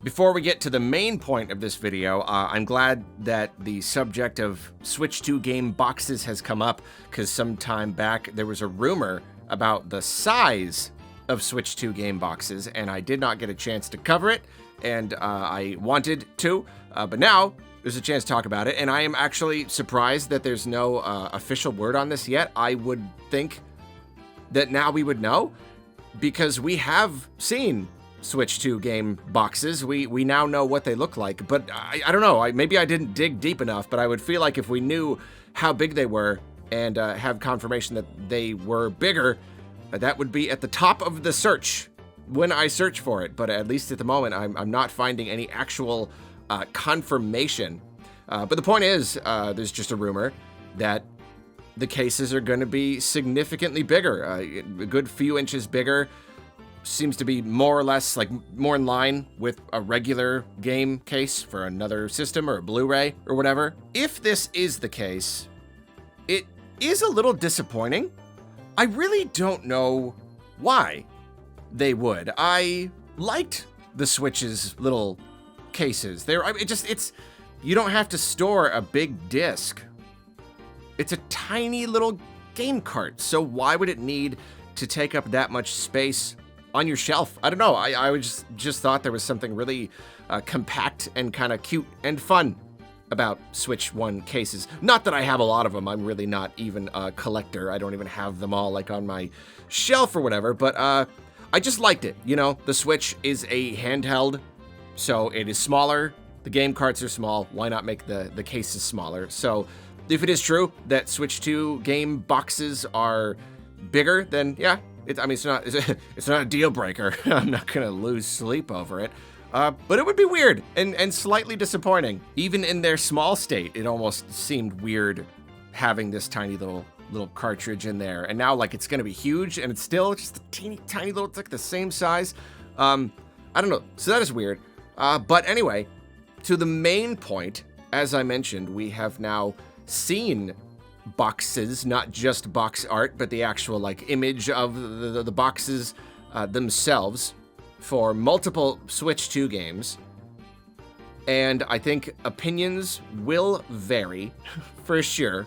Before we get to the main point of this video, I'm glad that the subject of Switch 2 game boxes has come up, because some time back there was a rumor about the size of Switch 2 game boxes, and I did not get a chance to cover it, and I wanted to, but now there's a chance to talk about it, and I am actually surprised that there's no official word on this yet. I would think that now we would know, because we have seen Switch 2 game boxes. We now know what they look like, but I don't know. Maybe I didn't dig deep enough, but I would feel like if we knew how big they were and have confirmation that they were bigger, that would be at the top of the search when I search for it. But at least at the moment, I'm not finding any actual confirmation. But the point is, there's just a rumor that the cases are going to be significantly bigger, a good few inches bigger. Seems to be more or less like more in line with a regular game case for another system or a Blu-ray or whatever. If this is the case, it is a little disappointing. I really don't know why they would. I liked the Switch's little cases. You don't have to store a big disc. It's a tiny little game cart, so why would it need to take up that much space on your shelf? I don't know. I just thought there was something really compact and kind of cute and fun about Switch 1 cases. Not that I have a lot of them. I'm really not even a collector. I don't even have them all like on my shelf or whatever, but I just liked it. You know, the Switch is a handheld, so it is smaller. The game carts are small. Why not make the cases smaller? So if it is true that Switch 2 game boxes are bigger, then yeah, it's not a deal breaker. I'm not gonna lose sleep over it. But it would be weird and slightly disappointing. Even in their small state, it almost seemed weird having this tiny little cartridge in there. And now like it's gonna be huge, and it's still just a tiny little, it's like the same size. I don't know. So that is weird. But anyway, to the main point, as I mentioned, we have now seen boxes, not just box art, but the actual like image of the boxes themselves for multiple Switch 2 games. And I think opinions will vary for sure.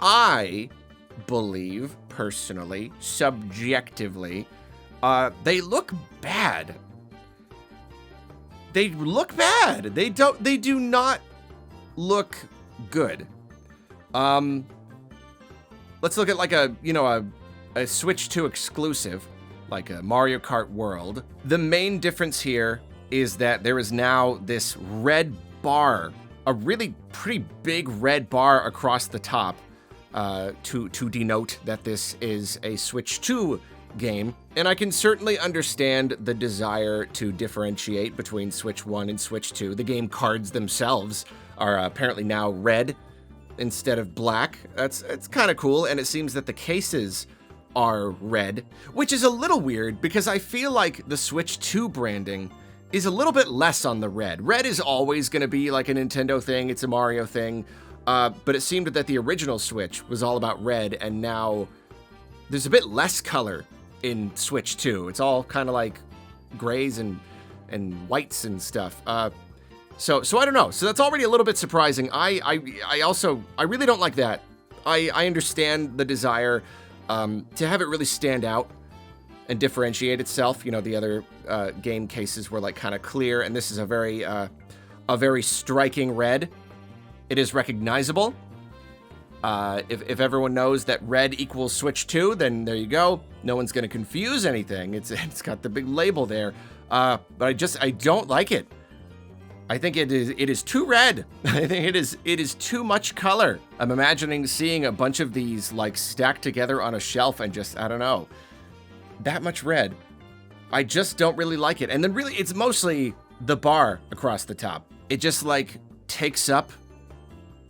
I believe personally, subjectively, they look bad. They look bad. They do not look good. Let's look at like a Switch 2 exclusive, like a Mario Kart World. The main difference here is that there is now this red bar, a really pretty big red bar across the top to denote that this is a Switch 2 game. And I can certainly understand the desire to differentiate between Switch 1 and Switch 2. The game cards themselves are apparently now red instead of black. It's kind of cool, and it seems that the cases are red, which is a little weird because I feel like the Switch 2 branding is a little bit less on the red. Red is always going to be like a Nintendo thing, it's a Mario thing, but it seemed that the original Switch was all about red, and now there's a bit less color in Switch 2. It's all kind of like grays and whites and stuff. So I don't know. So that's already a little bit surprising. I really don't like that. I understand the desire to have it really stand out and differentiate itself. You know, the other game cases were like kind of clear, and this is a very striking red. It is recognizable. If everyone knows that red equals Switch 2, then there you go. No one's going to confuse anything. It's got the big label there. But I don't like it. I think it is too red. I think it is too much color. I'm imagining seeing a bunch of these like stacked together on a shelf and just, I don't know, that much red. I just don't really like it. And then really it's mostly the bar across the top. It just like takes up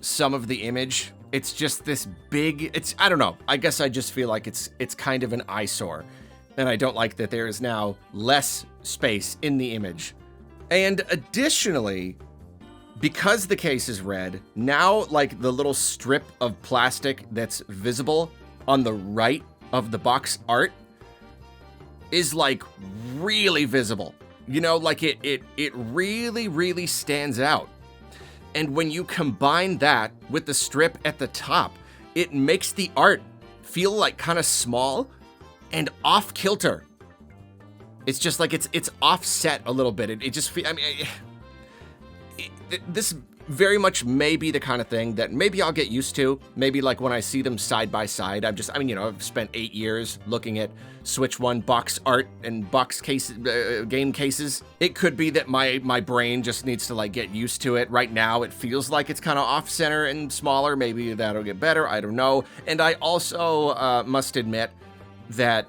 some of the image. It's just this big, I don't know. I guess I just feel like it's kind of an eyesore. And I don't like that there is now less space in the image. And additionally, because the case is red, now like the little strip of plastic that's visible on the right of the box art is like really visible. You know, like it really, really stands out. And when you combine that with the strip at the top, it makes the art feel like kind of small and off kilter. It's just like it's offset a little bit. It just I mean, this very much may be the kind of thing that maybe I'll get used to. Maybe like when I see them side by side. I mean, you know, I've spent 8 years looking at Switch 1 box art and box game cases. It could be that my brain just needs to like get used to it. Right now, it feels like it's kind of off center and smaller. Maybe that'll get better. I don't know. And I also must admit that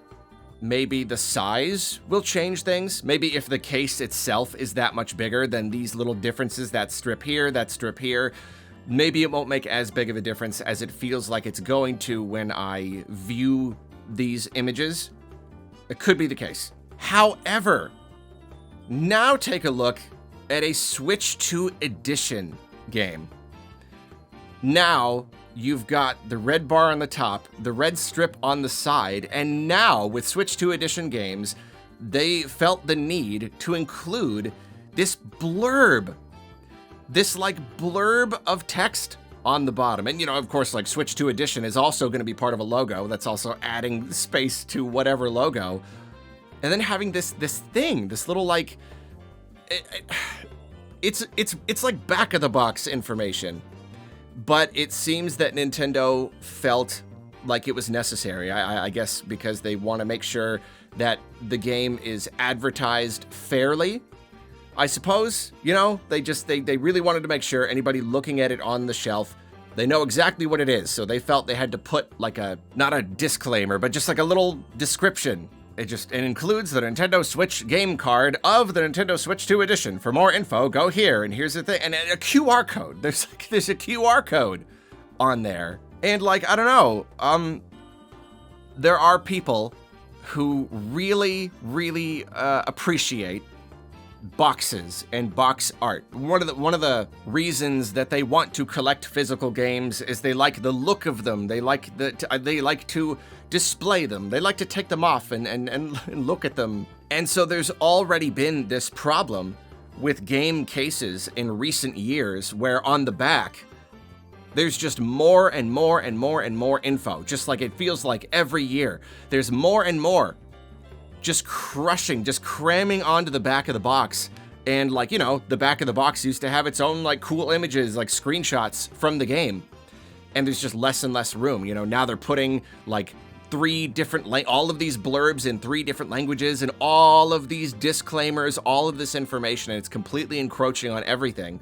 maybe the size will change things. Maybe if the case itself is that much bigger, then these little differences, that strip here, maybe it won't make as big of a difference as it feels like it's going to when I view these images. It could be the case. However, now take a look at a Switch 2 Edition game. Now, you've got the red bar on the top, the red strip on the side, and now with Switch 2 Edition games, they felt the need to include this blurb. This like blurb of text on the bottom. And you know, of course, like Switch 2 Edition is also going to be part of a logo. That's also adding space to whatever logo. And then having this thing, this little like, it's like back of the box information. But it seems that Nintendo felt like it was necessary, I guess because they want to make sure that the game is advertised fairly. I suppose, you know, they really wanted to make sure anybody looking at it on the shelf, they know exactly what it is. So they felt they had to put like not a disclaimer, but just like a little description. It includes the Nintendo Switch game card of the Nintendo Switch 2 Edition. For more info, go here. And here's the thing, and a QR code. There's a QR code on there. And like, I don't know, there are people who really, really appreciate boxes and box art. One of the reasons that they want to collect physical games is they like the look of them. They like to display them. They like to take them off and look at them. And so there's already been this problem with game cases in recent years where on the back there's just more and more and more and more info. Just like it feels like every year there's more and more just cramming onto the back of the box. And like, you know, the back of the box used to have its own like cool images, like screenshots from the game. And there's just less and less room. You know, now they're putting like all of these blurbs in 3 different languages and all of these disclaimers, all of this information, and it's completely encroaching on everything.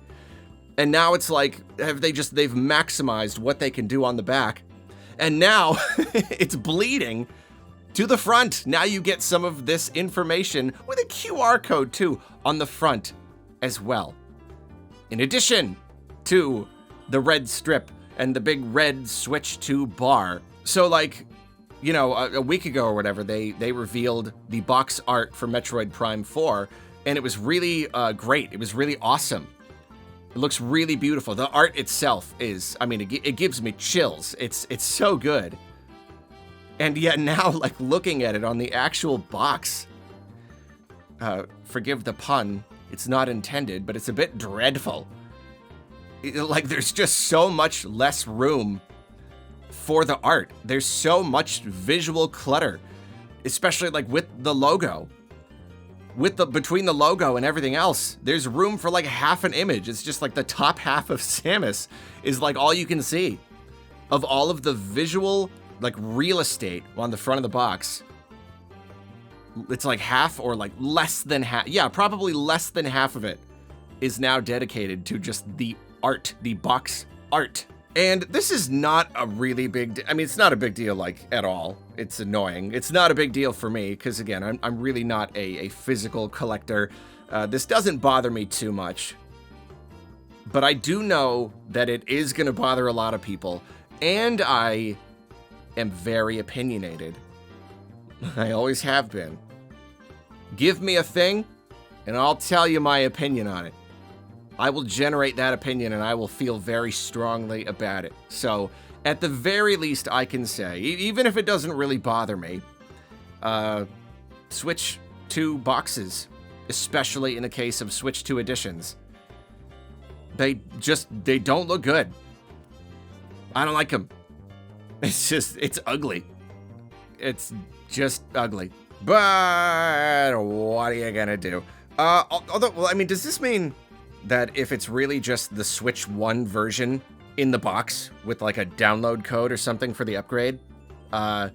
And now it's like, they've maximized what they can do on the back. And now it's bleeding to the front. Now you get some of this information with a QR code too on the front as well. In addition to the red strip and the big red Switch 2 bar. So like, you know, a week ago or whatever, they revealed the box art for Metroid Prime 4, and it was really great. It was really awesome. It looks really beautiful. The art itself is, I mean, it gives me chills. It's so good. And yet now, like, looking at it on the actual box, forgive the pun, it's not intended, but it's a bit dreadful. Like, there's just so much less room for the art. There's so much visual clutter, especially like with the logo. Between the logo and everything else, there's room for like half an image. It's just like the top half of Samus is like all you can see of all of the visual like real estate on the front of the box. It's like half or like less than half. Yeah, probably less than half of it is now dedicated to just the art, the box art. And this is not a really big, I mean, it's not a big deal like at all. It's annoying. It's not a big deal for me because again, I'm really not a physical collector. This doesn't bother me too much, but I do know that it is going to bother a lot of people. And I am very opinionated. I always have been. Give me a thing and I'll tell you my opinion on it. I will generate that opinion and I will feel very strongly about it. So at the very least I can say, even if it doesn't really bother me, Switch 2 boxes especially in the case of Switch 2 editions. They don't look good. I don't like them. It's ugly. It's just ugly. But what are you gonna do? Although, well, I mean, does this mean that if it's really just the Switch 1 version in the box with like a download code or something for the upgrade, the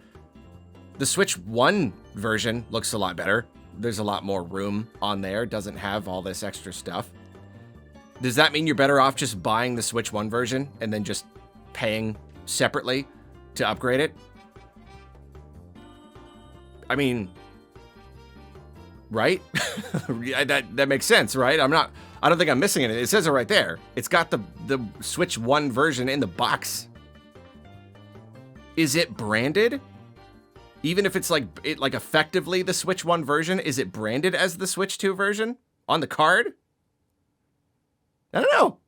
Switch 1 version looks a lot better. There's a lot more room on there. Doesn't have all this extra stuff. Does that mean you're better off just buying the Switch 1 version and then just paying separately to upgrade it? I mean, right? Yeah, that makes sense, right? I don't think I'm missing anything. It says it right there. It's got the Switch 1 version in the box. Is it branded? Even if it's like effectively the Switch 1 version, is it branded as the Switch 2 version on the card? I don't know.